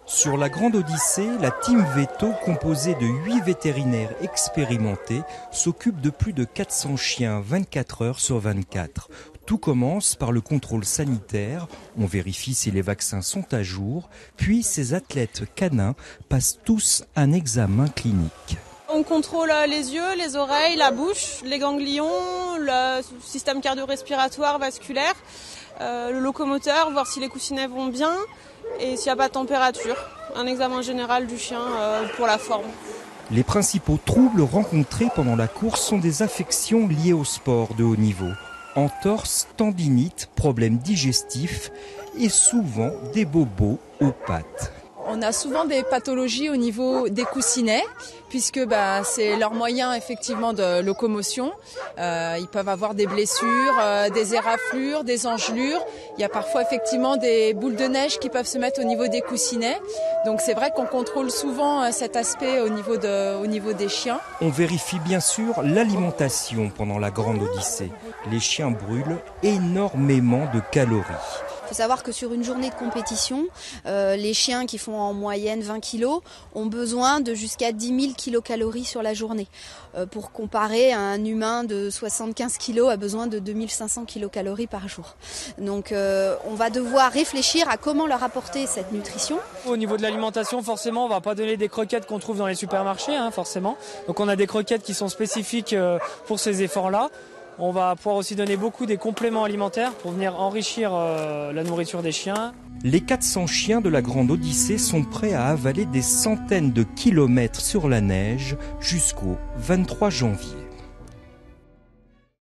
Sur la Grande Odyssée, la Team Veto, composée de 8 vétérinaires expérimentés, s'occupe de plus de 400 chiens 24 heures sur 24. Tout commence par le contrôle sanitaire, on vérifie si les vaccins sont à jour, puis ces athlètes canins passent tous un examen clinique. On contrôle les yeux, les oreilles, la bouche, les ganglions, le système cardio-respiratoire, vasculaire, le locomoteur, voir si les coussinets vont bien et s'il n'y a pas de température. Un examen général du chien pour la forme. Les principaux troubles rencontrés pendant la course sont des affections liées au sport de haut niveau. Entorse, tendinite, problèmes digestifs et souvent des bobos aux pattes. On a souvent des pathologies au niveau des coussinets, puisque c'est leur moyen effectivement de locomotion. Ils peuvent avoir des blessures, des éraflures, des engelures. Il y a parfois effectivement des boules de neige qui peuvent se mettre au niveau des coussinets. Donc c'est vrai qu'on contrôle souvent cet aspect au niveau des chiens. On vérifie bien sûr l'alimentation pendant la Grande Odyssée. Les chiens brûlent énormément de calories. Il faut savoir que sur une journée de compétition, les chiens qui font en moyenne 20 kg ont besoin de jusqu'à 10 000 kilocalories sur la journée. Pour comparer, un humain de 75 kg a besoin de 2500 kilocalories par jour. Donc on va devoir réfléchir à comment leur apporter cette nutrition. Au niveau de l'alimentation, forcément, on ne va pas donner des croquettes qu'on trouve dans les supermarchés, forcément. Donc on a des croquettes qui sont spécifiques pour ces efforts-là. On va pouvoir aussi donner beaucoup des compléments alimentaires pour venir enrichir la nourriture des chiens. Les 400 chiens de la Grande Odyssée sont prêts à avaler des centaines de kilomètres sur la neige jusqu'au 23 janvier.